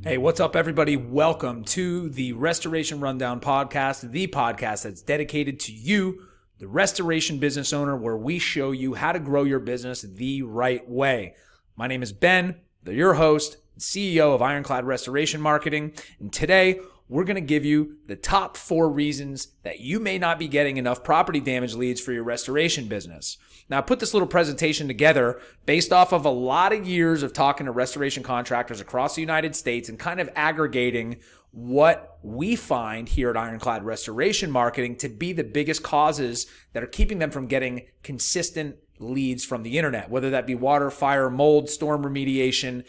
Hey, what's up, everybody? Welcome to the Restoration Rundown podcast, the podcast that's dedicated to you, the restoration business owner, where we show you how to grow your business the right way. My name is Ben, your host, CEO of Ironclad Restoration Marketing, and today we're going to give you the top 4 reasons that you may not be getting enough property damage leads for your restoration business. Now, I put this little presentation together based off of a lot of years of talking to restoration contractors across the United States and kind of aggregating what we find here at Ironclad Restoration Marketing to be the biggest causes that are keeping them from getting consistent leads from the internet, whether that be water, fire, mold, storm remediation.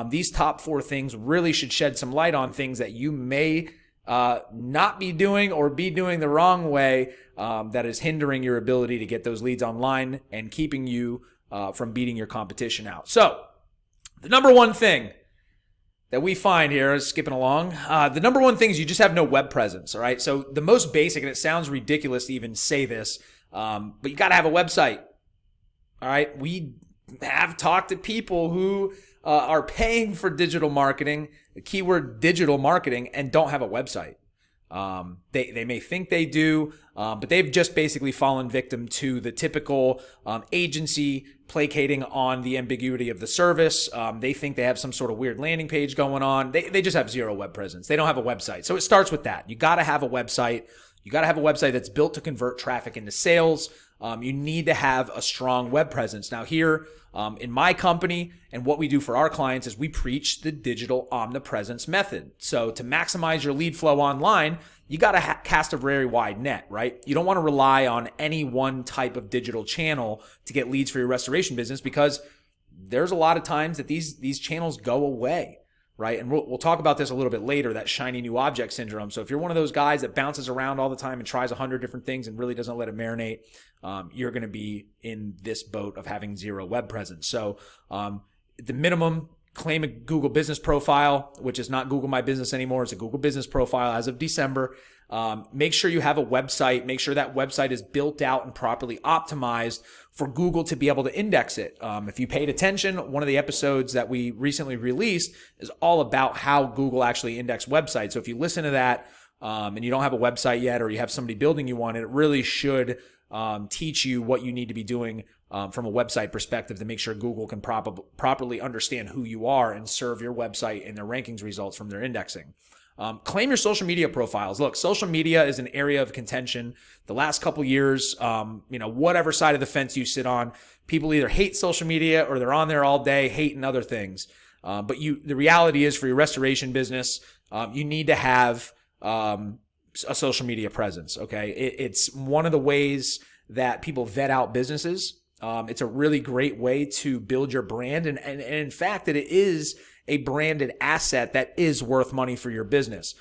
These top 4 things really should shed some light on things that you may not be doing or be doing the wrong way that is hindering your ability to get those leads online and keeping you from beating your competition out. So the number one thing that we find here is skipping along. The number one thing is you just have no web presence. All right. So the most basic, and it sounds ridiculous to even say this, but you got to have a website. All right. We have talked to people who are paying for digital marketing, the keyword digital marketing, and don't have a website. They may think they do, but they've just basically fallen victim to the typical agency placating on the ambiguity of the service. They think they have some sort of weird landing page going on. They just have zero web presence. They don't have a website. So it starts with that. You got to have a website. You got to have a website that's built to convert traffic into sales. You need to have a strong web presence. Now here in my company and what we do for our clients is we preach the digital omnipresence method. So to maximize your lead flow online, you got to cast a very wide net, right? You don't want to rely on any one type of digital channel to get leads for your restoration business because there's a lot of times that these channels go away. Right. And we'll talk about this a little bit later, that shiny new object syndrome. So if you're one of those guys that bounces around all the time and tries 100 different things and really doesn't let it marinate, you're going to be in this boat of having zero web presence. So the minimum, claim a Google business profile, which is not Google My Business anymore. It's a Google business profile as of December. Make sure you have a website. Make sure that website is built out and properly optimized for Google to be able to index it. If you paid attention, one of the episodes that we recently released is all about how Google actually indexed websites. So if you listen to that and you don't have a website yet, or you have somebody building you one, it really should teach you what you need to be doing from a website perspective to make sure Google can properly understand who you are and serve your website in their rankings results from their indexing. Claim your social media profiles. Look, social media is an area of contention. The last couple years, whatever side of the fence you sit on, people either hate social media or they're on there all day hating other things. But the reality is, for your restoration business, you need to have a social media presence. Okay, it's one of the ways that people vet out businesses. It's a really great way to build your brand, and in fact, that it is a branded asset that is worth money for your business.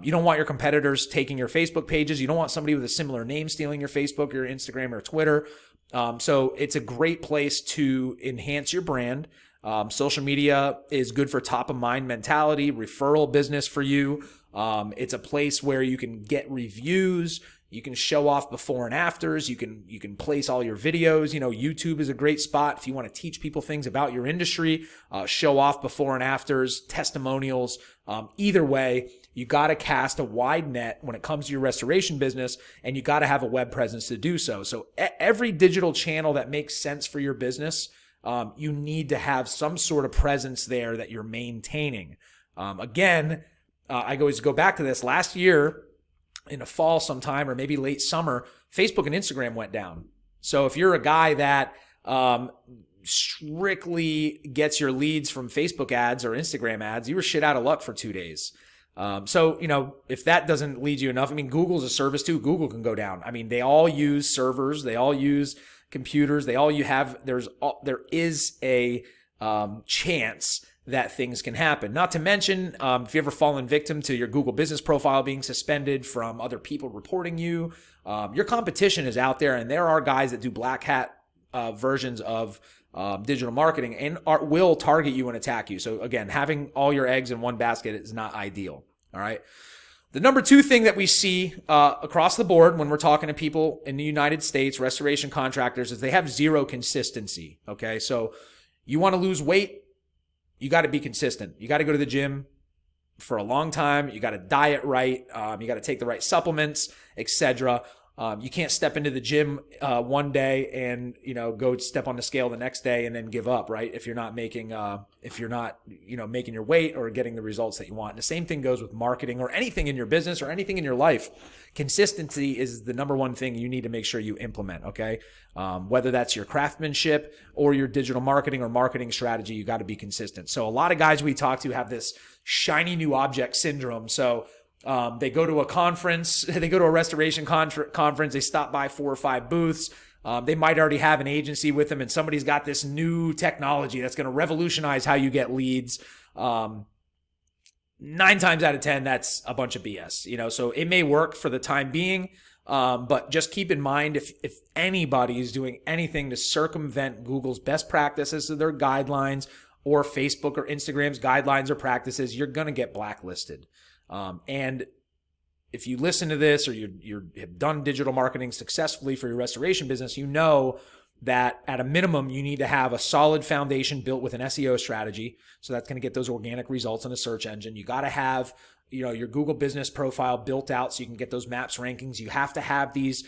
You don't want your competitors taking your Facebook pages. You don't want somebody with a similar name stealing your Facebook or your Instagram or Twitter. So it's a great place to enhance your brand. Social media is good for top of mind mentality, referral business for you. It's a place where you can get reviews. You can show off before and afters. You can place all your videos. YouTube is a great spot if you want to teach people things about your industry, show off before and afters, testimonials. Either way, you got to cast a wide net when it comes to your restoration business, and you got to have a web presence to do so. So every digital channel that makes sense for your business, you need to have some sort of presence there that you're maintaining. Again, I always go back to this. Last year, in the fall sometime, or maybe late summer, Facebook and Instagram went down. So if you're a guy that strictly gets your leads from Facebook ads or Instagram ads, you were shit out of luck for 2 days. So if that doesn't lead you enough, Google's a service too. Google can go down. They all use servers. They all use computers. There is a chance that things can happen. Not to mention, if you ever fallen victim to your Google business profile being suspended from other people reporting you, your competition is out there, and there are guys that do black hat versions of digital marketing and will target you and attack you. So again, having all your eggs in one basket is not ideal. All right. The number 2 thing that we see across the board when we're talking to people in the United States, restoration contractors, is they have zero consistency. Okay. So you want to lose weight, you got to be consistent. You got to go to the gym. for a long time. You got to diet right. You got to take the right supplements, etc. You can't step into the gym one day and go step on the scale the next day and then give up, right? If you're not making making your weight or getting the results that you want. And the same thing goes with marketing or anything in your business or anything in your life. Consistency is the number one thing you need to make sure you implement. Okay, whether that's your craftsmanship or your digital marketing or marketing strategy, you got to be consistent. So a lot of guys we talk to have this shiny new object syndrome. So they go to a conference, they go to a restoration conference, they stop by 4 or 5 booths. They might already have an agency with them and somebody's got this new technology that's going to revolutionize how you get leads. 9 times out of 10, that's a bunch of BS, so it may work for the time being. But just keep in mind, if anybody is doing anything to circumvent Google's best practices or their guidelines or Facebook or Instagram's guidelines or practices, you're going to get blacklisted. And if you listen to this or you have done digital marketing successfully for your restoration business, you know that at a minimum, you need to have a solid foundation built with an SEO strategy. So that's going to get those organic results in a search engine. You got to have, your Google business profile built out so you can get those maps rankings. You have to have these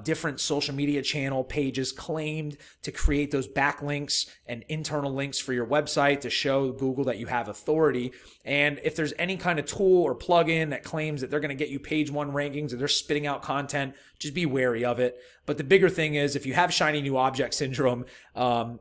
different social media channel pages claimed to create those backlinks and internal links for your website to show Google that you have authority. And if there's any kind of tool or plugin that claims that they're going to get you page 1 rankings or they're spitting out content, just be wary of it. But the bigger thing is if you have shiny new object syndrome,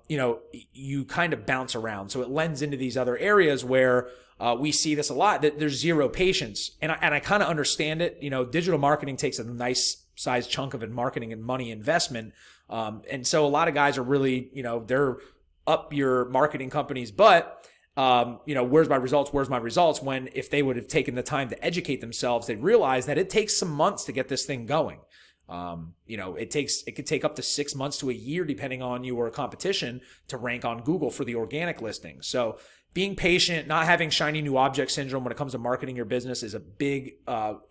you kind of bounce around. So it lends into these other areas where we see this a lot, that there's zero patience. And I kind of understand it. Digital marketing takes a nice size chunk of it, marketing and money investment. And so a lot of guys are really, they're up your marketing company's butt. Where's my results? Where's my results? When if they would have taken the time to educate themselves, they'd realize that it takes some months to get this thing going. It could take up to 6 months to a year, depending on you or a competition, to rank on Google for the organic listing. So being patient, not having shiny new object syndrome when it comes to marketing your business is a big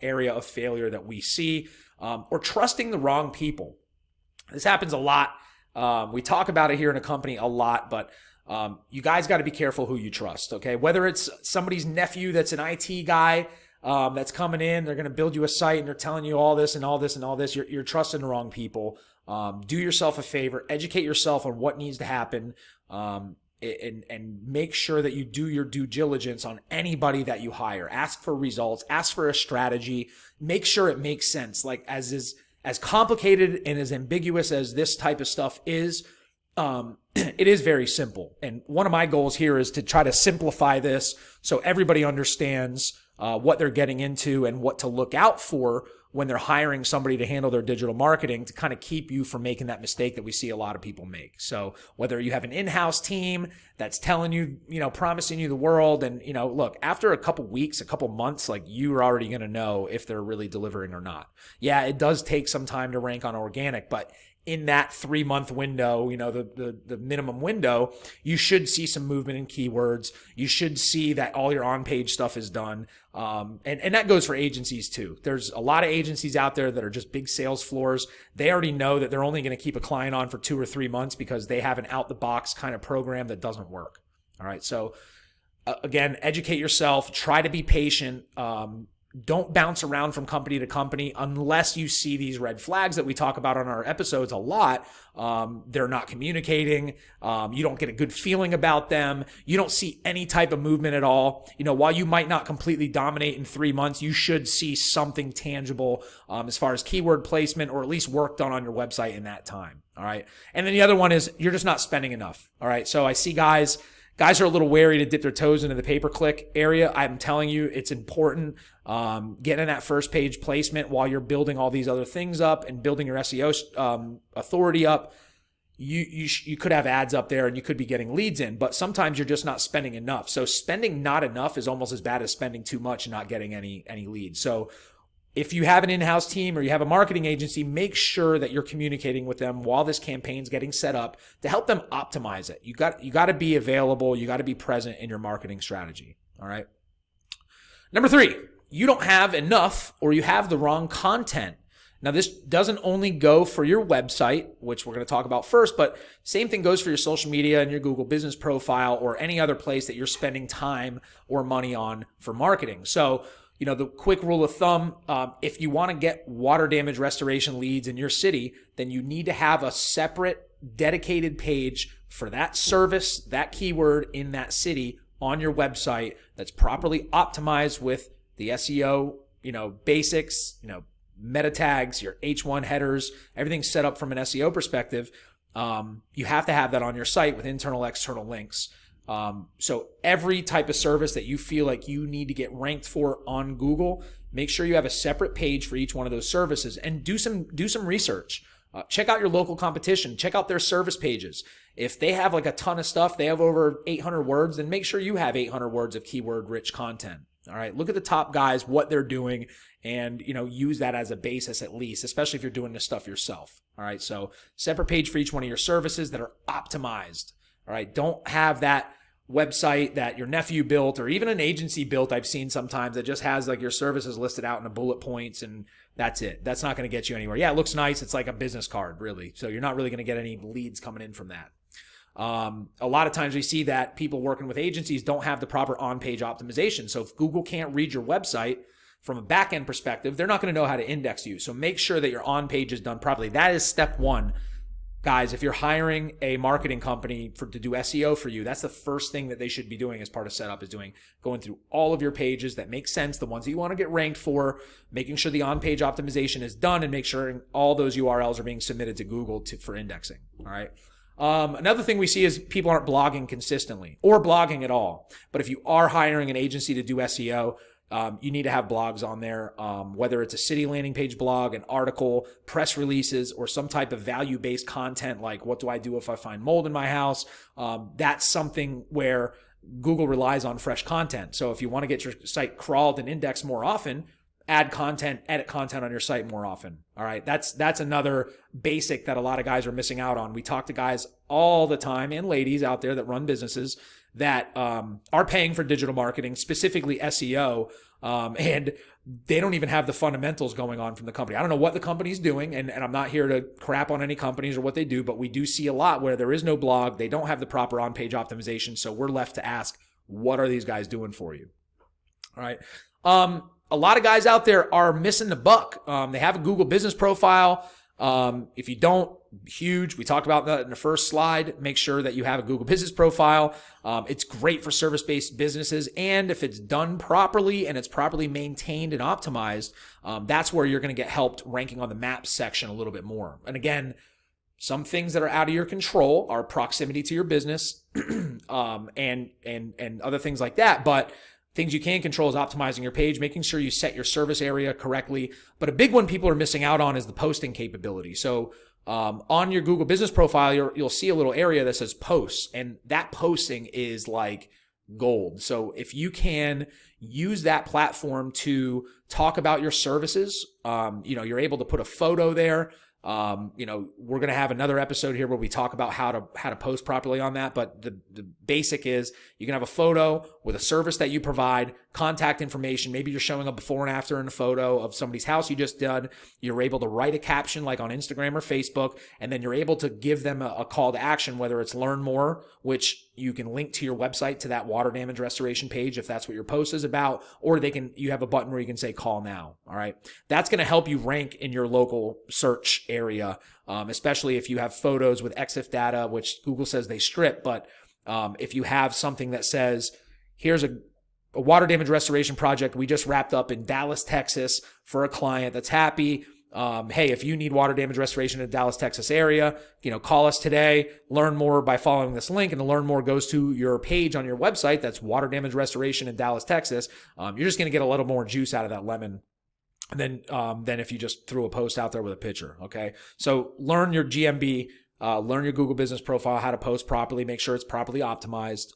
area of failure that we see, or trusting the wrong people. This happens a lot. We talk about it here in a company a lot, but you guys got to be careful who you trust. Okay. Whether it's somebody's nephew that's an IT guy, that's coming in, they're going to build you a site and they're telling you all this and all this and all this. You're trusting the wrong people. Do yourself a favor, educate yourself on what needs to happen. And make sure that you do your due diligence on anybody that you hire. Ask for results, ask for a strategy, make sure it makes sense. Like as complicated and as ambiguous as this type of stuff is, it is very simple. And one of my goals here is to try to simplify this so everybody understands what they're getting into and what to look out for when they're hiring somebody to handle their digital marketing, to kind of keep you from making that mistake that we see a lot of people make. So whether you have an in-house team that's telling you, promising you the world, and, look, after a couple weeks, a couple months, like, you're already going to know if they're really delivering or not. Yeah, it does take some time to rank on organic, but in that 3-month window, the minimum window, you should see some movement in keywords. You should see that all your on-page stuff is done. And that goes for agencies too. There's a lot of agencies out there that are just big sales floors. They already know that they're only going to keep a client on for 2 or 3 months because they have an out-the-box kind of program that doesn't work. All right. So again, educate yourself. Try to be patient. Don't bounce around from company to company unless you see these red flags that we talk about on our episodes a lot. They're not communicating. You don't get a good feeling about them. You don't see any type of movement at all. While you might not completely dominate in 3 months, you should see something tangible as far as keyword placement or at least work done on your website in that time. All right. And then the other one is you're just not spending enough. All right. So I see guys are a little wary to dip their toes into the pay-per-click area. I'm telling you, it's important. Getting that first page placement while you're building all these other things up and building your SEO authority up. You could have ads up there and you could be getting leads in, but sometimes you're just not spending enough. So spending not enough is almost as bad as spending too much and not getting any leads. So if you have an in-house team or you have a marketing agency, make sure that you're communicating with them while this campaign's getting set up to help them optimize it. You got to be available. You got to be present in your marketing strategy. All right. Number 3, you don't have enough or you have the wrong content. Now, this doesn't only go for your website, which we're going to talk about first, but same thing goes for your social media and your Google business profile or any other place that you're spending time or money on for marketing. So, the quick rule of thumb, if you want to get water damage restoration leads in your city, then you need to have a separate dedicated page for that service, that keyword in that city on your website that's properly optimized with the SEO, basics, meta tags, your H1 headers, everything's set up from an SEO perspective. You have to have that on your site with internal, external links. So every type of service that you feel like you need to get ranked for on Google, make sure you have a separate page for each one of those services and do some research. Check out your local competition. Check out their service pages. If they have like a ton of stuff, they have over 800 words, then make sure you have 800 words of keyword rich content. All right. Look at the top guys, what they're doing, and, use that as a basis at least, especially if you're doing this stuff yourself. All right. So separate page for each one of your services that are optimized. All right. Don't have that website that your nephew built or even an agency built. I've seen sometimes that just has like your services listed out in the bullet points and that's it. That's not going to get you anywhere. Yeah, it looks nice. It's like a business card, really. So you're not really going to get any leads coming in from that. A lot of times we see that people working with agencies don't have the proper on-page optimization. So if Google can't read your website from a back-end perspective, they're not going to know how to index you. So make sure that your on-page is done properly. That is step one. Guys, if you're hiring a marketing company to do SEO for you, that's the first thing that they should be doing as part of setup is going through all of your pages that make sense, the ones that you want to get ranked for, making sure the on-page optimization is done and make sure all those URLs are being submitted to Google for indexing. All right. Another thing we see is people aren't blogging consistently or blogging at all. But if you are hiring an agency to do SEO, you need to have blogs on there, whether it's a city landing page blog, an article, press releases, or some type of value-based content like what do I do if I find mold in my house? That's something where Google relies on fresh content. So if you want to get your site crawled and indexed more often, add content, edit content on your site more often. All right. That's another basic that a lot of guys are missing out on. We talk to guys all the time and ladies out there that run businesses that are paying for digital marketing, specifically SEO, and they don't even have the fundamentals going on from the company. I don't know what the company's doing, and I'm not here to crap on any companies or what they do, but we do see a lot where there is no blog, they don't have the proper on-page optimization, so we're left to ask, what are these guys doing for you? All right. A lot of guys out there are missing the buck. They have a Google business profile. If you don't, huge. We talked about that in the first slide. Make sure that you have a Google business profile. It's great for service-based businesses. And if it's done properly and it's properly maintained and optimized, that's where you're going to get helped ranking on the maps section a little bit more. And again, some things that are out of your control are proximity to your business, and other things like that. But things you can control is optimizing your page, making sure you set your service area correctly. But a big one people are missing out on is the posting capability. So on your Google business profile, you'll see a little area that says posts, and that posting is like gold. So if you can use that platform to talk about your services, you're able to put a photo there. We're going to have another episode here where we talk about how to post properly on that. But the basic is you can have a photo with a service that you provide, contact information. Maybe you're showing a before and after in a photo of somebody's house you just did. You're able to write a caption like on Instagram or Facebook, and then you're able to give them a call to action, whether it's learn more, which you can link to your website to that water damage restoration page if that's what your post is about, or you have a button where you can say call now. All right. That's going to help you rank in your local search area, especially if you have photos with EXIF data, which Google says they strip. But if you have something that says, here's a water damage restoration project we just wrapped up in Dallas, Texas for a client that's happy. Hey, if you need water damage restoration in the Dallas, Texas area, call us today, learn more by following this link, and the learn more goes to your page on your website. That's water damage restoration in Dallas, Texas. You're just going to get a little more juice out of that lemon than if you just threw a post out there with a picture. Okay. So learn your GMB, learn your Google business profile, how to post properly, make sure it's properly optimized.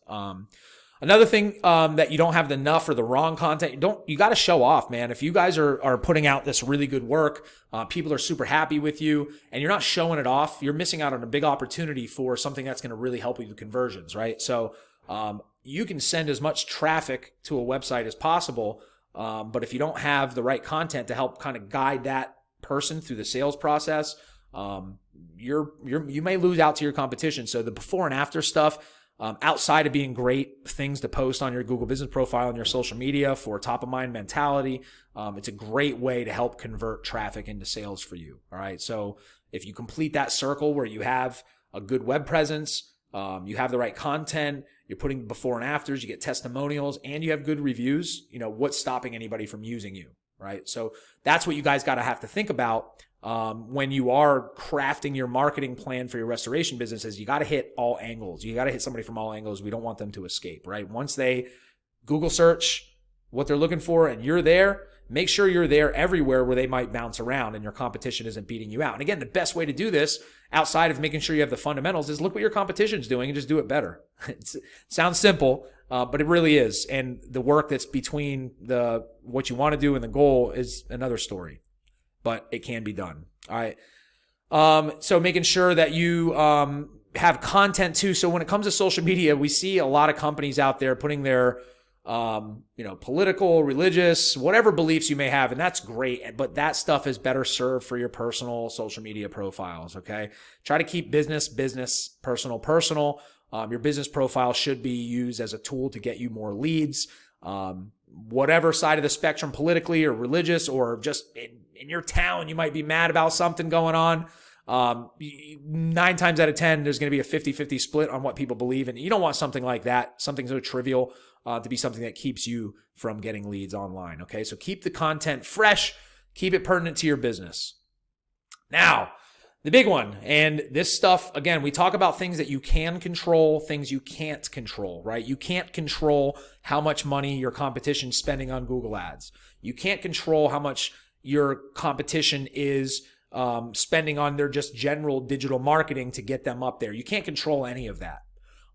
Another thing that you don't have enough or the wrong content, you got to show off, man. If you guys are putting out this really good work, people are super happy with you, and you're not showing it off, you're missing out on a big opportunity for something that's going to really help you with conversions, right? So you can send as much traffic to a website as possible, but if you don't have the right content to help kind of guide that person through the sales process, you may lose out to your competition. So the before and after stuff, outside of being great things to post on your Google business profile and your social media for top of mind mentality, it's a great way to help convert traffic into sales for you. All right. So if you complete that circle where you have a good web presence, you have the right content, you're putting before and afters, you get testimonials, and you have good reviews, what's stopping anybody from using you, right? So that's what you guys got to have to think about when you are crafting your marketing plan for your restoration business. Is you got to hit all angles. You got to hit somebody from all angles. We don't want them to escape, right? Once they Google search what they're looking for and you're there, make sure you're there everywhere where they might bounce around and your competition isn't beating you out. And again, the best way to do this outside of making sure you have the fundamentals is look what your competition's doing and just do it better. It sounds simple, but it really is. And the work that's between what you want to do and the goal is another story, but it can be done. All right. So making sure that you have content too. So when it comes to social media, we see a lot of companies out there putting their political, religious, whatever beliefs you may have. And that's great. But that stuff is better served for your personal social media profiles. Okay. Try to keep business, personal. Your business profile should be used as a tool to get you more leads. Whatever side of the spectrum, politically or religious, or just in your town, you might be mad about something going on. 9 times out of 10, there's going to be a 50-50 split on what people believe. And you don't want something like that, something so trivial, to be something that keeps you from getting leads online. Okay. So keep the content fresh, keep it pertinent to your business. Now, the big one, and this stuff, again, we talk about things that you can control, things you can't control, right? You can't control how much money your competition's spending on Google Ads. You can't control how much your competition is spending on their just general digital marketing to get them up there. You can't control any of that.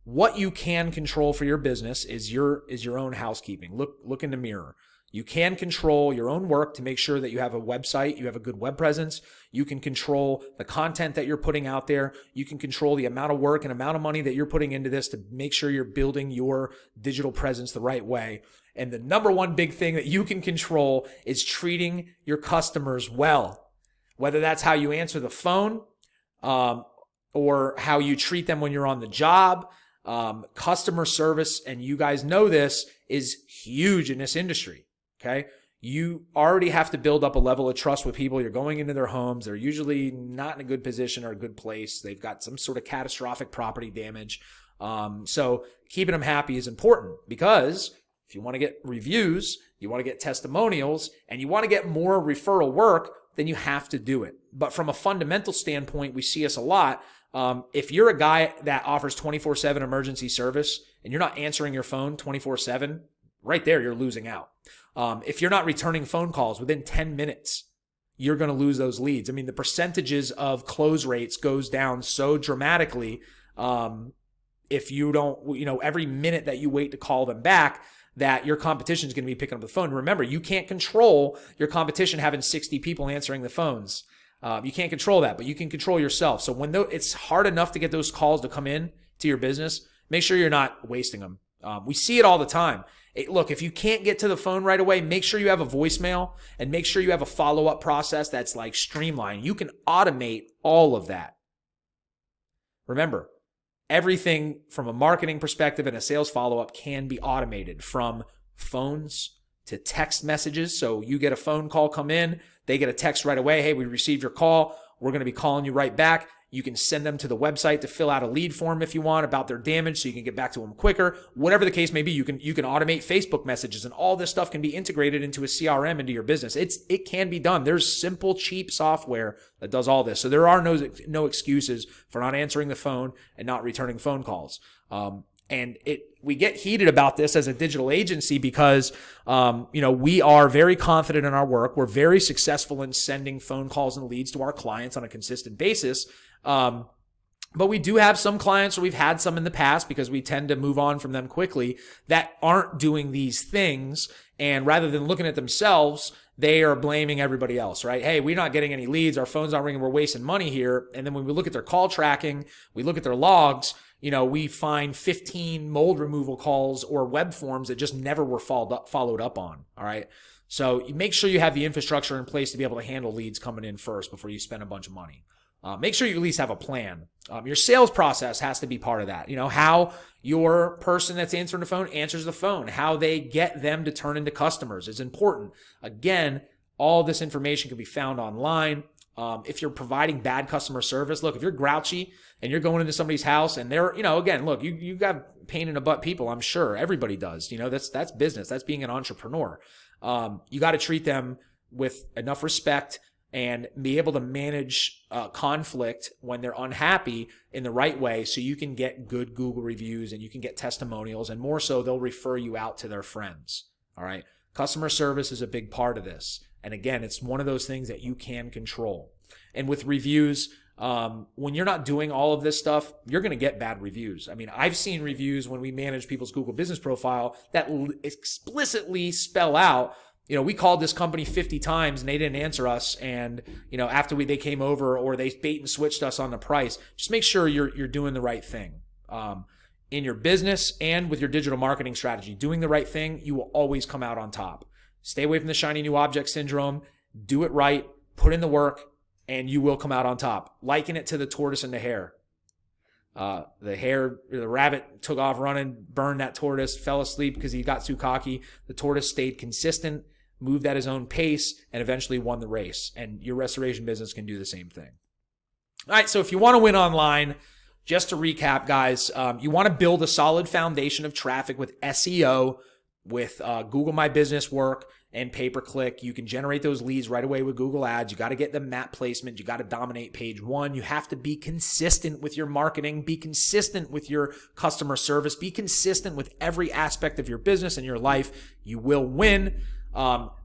What you can control for your business is your own housekeeping. Look in the mirror. You can control your own work to make sure that you have a website, you have a good web presence. You can control the content that you're putting out there. You can control the amount of work and amount of money that you're putting into this to make sure you're building your digital presence the right way. And the number one big thing that you can control is treating your customers well. Whether that's how you answer the phone, or how you treat them when you're on the job. Customer service, and you guys know this, is huge in this industry. Okay. You already have to build up a level of trust with people. You're going into their homes. They're usually not in a good position or a good place. They've got some sort of catastrophic property damage. So keeping them happy is important, because if you want to get reviews, you want to get testimonials, and you want to get more referral work, then you have to do it. But from a fundamental standpoint, we see us a lot. If you're a guy that offers 24/7 emergency service and you're not answering your phone 24/7, right there, you're losing out. If you're not returning phone calls within 10 minutes, you're going to lose those leads. I mean, the percentages of close rates goes down so dramatically. If you don't, every minute that you wait to call them back, that your competition is going to be picking up the phone. Remember, you can't control your competition having 60 people answering the phones. You can't control that, but you can control yourself. So when it's hard enough to get those calls to come in to your business, make sure you're not wasting them. We see it all the time. Look, if you can't get to the phone right away, make sure you have a voicemail, and make sure you have a follow-up process that's like streamlined. You can automate all of that. Remember, everything from a marketing perspective and a sales follow-up can be automated, from phones to text messages. So you get a phone call come in, they get a text right away. Hey, we received your call. We're going to be calling you right back. You can send them to the website to fill out a lead form if you want about their damage, so you can get back to them quicker. Whatever the case may be, you can automate Facebook messages, and all this stuff can be integrated into a CRM into your business. It can be done. There's simple, cheap software that does all this. So there are no excuses for not answering the phone and not returning phone calls. And we get heated about this as a digital agency because, we are very confident in our work. We're very successful in sending phone calls and leads to our clients on a consistent basis. But we do have some clients, or we've had some in the past, because we tend to move on from them quickly, that aren't doing these things. And rather than looking at themselves, they are blaming everybody else, right? Hey, we're not getting any leads. Our phone's not ringing. We're wasting money here. And then when we look at their call tracking, we look at their logs, we find 15 mold removal calls or web forms that just never were followed up on. All right. So you make sure you have the infrastructure in place to be able to handle leads coming in first before you spend a bunch of money. Make sure you at least have a plan. Your sales process has to be part of that. How your person that's answering the phone answers the phone, how they get them to turn into customers is important. Again, all this information can be found online. If you're providing bad customer service, look, if you're grouchy and you're going into somebody's house and they're, again, look, you got pain in the butt people. I'm sure everybody does. That's business. That's being an entrepreneur. You got to treat them with enough respect and be able to manage conflict when they're unhappy in the right way so you can get good Google reviews and you can get testimonials, and more so they'll refer you out to their friends. All right. Customer service is a big part of this. And again, it's one of those things that you can control. And with reviews, when you're not doing all of this stuff, you're going to get bad reviews. I mean, I've seen reviews when we manage people's Google business profile that explicitly spell out, we called this company 50 times and they didn't answer us. And, after they came over, or they bait and switched us on the price. Just make sure you're doing the right thing. In your business and with your digital marketing strategy, doing the right thing, you will always come out on top. Stay away from the shiny new object syndrome. Do it right. Put in the work, and you will come out on top. Liken it to the tortoise and the hare. The rabbit took off running, burned that tortoise, fell asleep because he got too cocky. The tortoise stayed consistent, moved at his own pace, and eventually won the race. And your restoration business can do the same thing. All right, so if you want to win online, just to recap, guys, you want to build a solid foundation of traffic with SEO, with Google My Business work and pay-per-click. You can generate those leads right away with Google Ads. You got to get the map placement. You got to dominate page one. You have to be consistent with your marketing, be consistent with your customer service, be consistent with every aspect of your business and your life. You will win.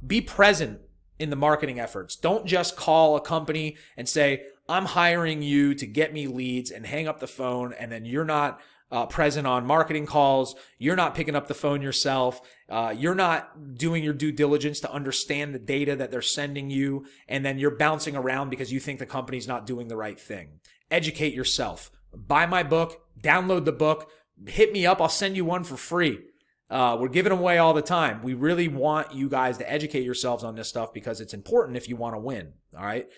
Be present in the marketing efforts. Don't just call a company and say, I'm hiring you to get me leads, and hang up the phone, and then you're not present on marketing calls. You're not picking up the phone yourself. You're not doing your due diligence to understand the data that they're sending you. And then you're bouncing around because you think the company's not doing the right thing. Educate yourself. Buy my book, download the book, hit me up. I'll send you one for free. We're giving them away all the time. We really want you guys to educate yourselves on this stuff because it's important if you want to win. All right.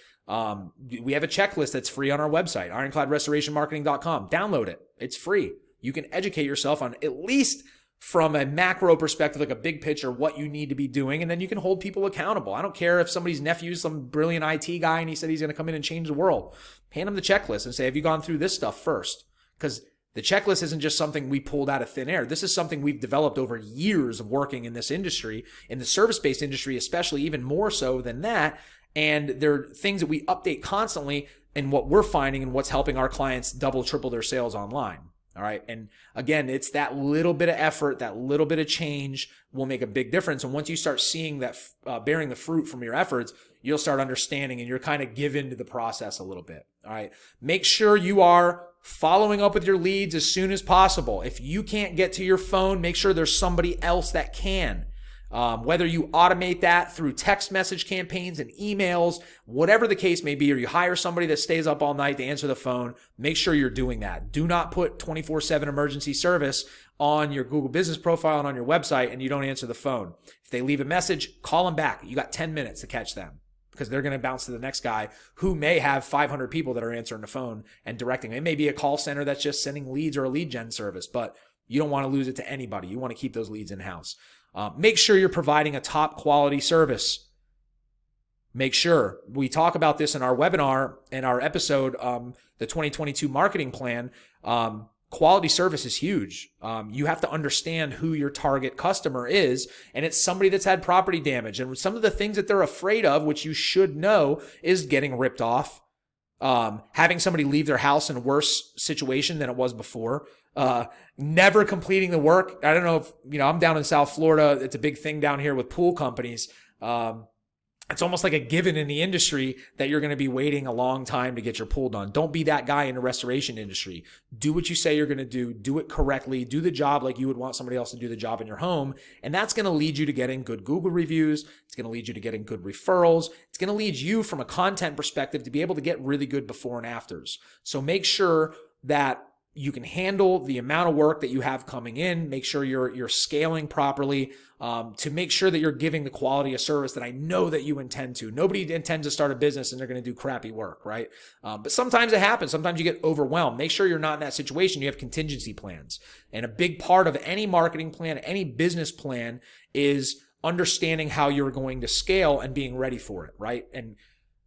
We have a checklist that's free on our website, ironcladrestorationmarketing.com. Download it. It's free. You can educate yourself on, at least from a macro perspective, like a big picture, what you need to be doing. And then you can hold people accountable. I don't care if somebody's nephew's some brilliant IT guy and he said he's going to come in and change the world. Hand him the checklist and say, have you gone through this stuff first? Because the checklist isn't just something we pulled out of thin air. This is something we've developed over years of working in this industry, in the service-based industry, especially, even more so than that. And they're things that we update constantly in what we're finding and what's helping our clients double, triple their sales online. All right. And again, it's that little bit of effort, that little bit of change will make a big difference. And once you start seeing that bearing the fruit from your efforts, you'll start understanding and you're kind of give into the process a little bit. All right. Make sure you are following up with your leads as soon as possible. If you can't get to your phone, make sure there's somebody else that can. Whether you automate that through text message campaigns and emails, whatever the case may be, or you hire somebody that stays up all night to answer the phone, make sure you're doing that. Do not put 24/7 emergency service on your Google business profile and on your website and you don't answer the phone. If they leave a message, call them back. You got 10 minutes to catch them because they're going to bounce to the next guy who may have 500 people that are answering the phone and directing. It may be a call center that's just sending leads or a lead gen service, but you don't want to lose it to anybody. You want to keep those leads in-house. Make sure you're providing a top quality service. Make sure we talk about this in our webinar and our episode, the 2022 marketing plan. Quality service is huge. You have to understand who your target customer is, and it's somebody that's had property damage. And some of the things that they're afraid of, which you should know, is getting ripped off, having somebody leave their house in a worse situation than it was before, never completing the work. I don't know if, I'm down in South Florida. It's a big thing down here with pool companies. It's almost like a given in the industry that you're going to be waiting a long time to get your pool done. Don't be that guy in the restoration industry. Do what you say you're going to do. Do it correctly. Do the job like you would want somebody else to do the job in your home. And that's going to lead you to getting good Google reviews. It's going to lead you to getting good referrals. It's going to lead you from a content perspective to be able to get really good before and afters. So make sure that you can handle the amount of work that you have coming in. Make sure you're scaling properly to make sure that you're giving the quality of service that I know that you intend to. Nobody intends to start a business and they're going to do crappy work, right? But sometimes it happens. Sometimes you get overwhelmed. Make sure you're not in that situation. You have contingency plans. And a big part of any marketing plan, any business plan is understanding how you're going to scale and being ready for it, right? And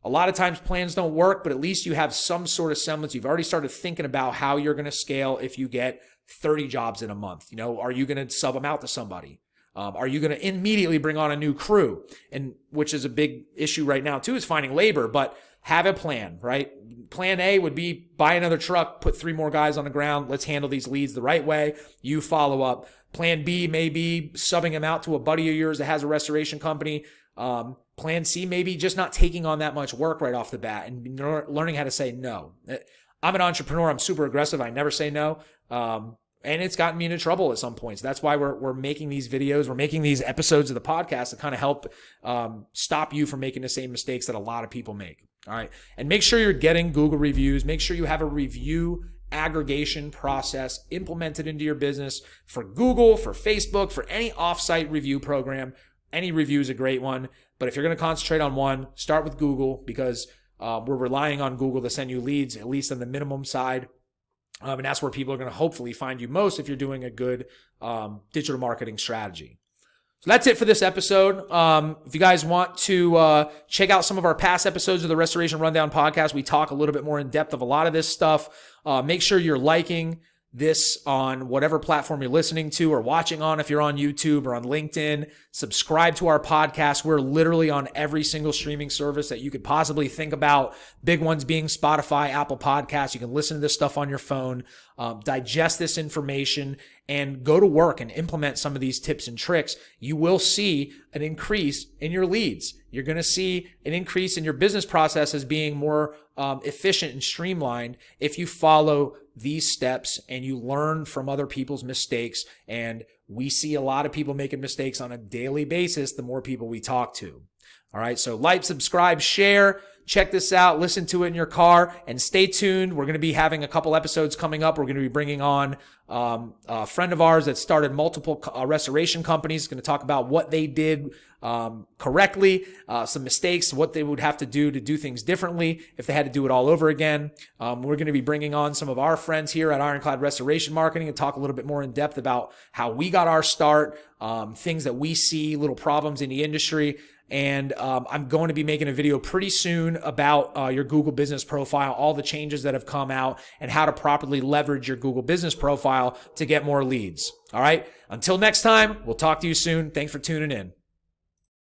a lot of times plans don't work, but at least you have some sort of semblance. You've already started thinking about how you're going to scale if you get 30 jobs in a month. Are you going to sub them out to somebody? Are you going to immediately bring on a new crew? And which is a big issue right now too, is finding labor, but have a plan, right? Plan A would be buy another truck, put 3 more guys on the ground. Let's handle these leads the right way. You follow up. Plan B may be subbing them out to a buddy of yours that has a restoration company. Plan C may be just not taking on that much work right off the bat and learning how to say no. I'm an entrepreneur. I'm super aggressive. I never say no. And it's gotten me into trouble at some points. That's why we're making these videos. We're making these episodes of the podcast to kind of help stop you from making the same mistakes that a lot of people make. All right. And make sure you're getting Google reviews. Make sure you have a review aggregation process implemented into your business for Google, for Facebook, for any offsite review program. Any review is a great one. But if you're going to concentrate on one, start with Google, because we're relying on Google to send you leads, at least on the minimum side. And that's where people are going to hopefully find you most if you're doing a good digital marketing strategy. So that's it for this episode. If you guys want to check out some of our past episodes of the Restoration Rundown podcast, we talk a little bit more in depth of a lot of this stuff. Make sure you're liking this on whatever platform you're listening to or watching on. If you're on YouTube or on LinkedIn, subscribe to our podcast. We're literally on every single streaming service that you could possibly think about. Big ones being Spotify, Apple Podcasts. You can listen to this stuff on your phone, digest this information, and go to work and implement some of these tips and tricks. You will see an increase in your leads. You're going to see an increase in your business processes being more efficient and streamlined if you follow these steps and you learn from other people's mistakes. And we see a lot of people making mistakes on a daily basis the more people we talk to. All right. So like, subscribe, share, check this out, listen to it in your car, and stay tuned. We're going to be having a couple episodes coming up. We're going to be bringing on a friend of ours that started multiple restoration companies. Going to talk about what they did correctly, some mistakes, what they would have to do things differently if they had to do it all over again. We're going to be bringing on some of our friends here at Ironclad Restoration Marketing and talk a little bit more in depth about how we got our start, things that we see, little problems in the industry. And I'm going to be making a video pretty soon about your Google business profile, all the changes that have come out, and how to properly leverage your Google business profile to get more leads. All right. Until next time, we'll talk to you soon. Thanks for tuning in.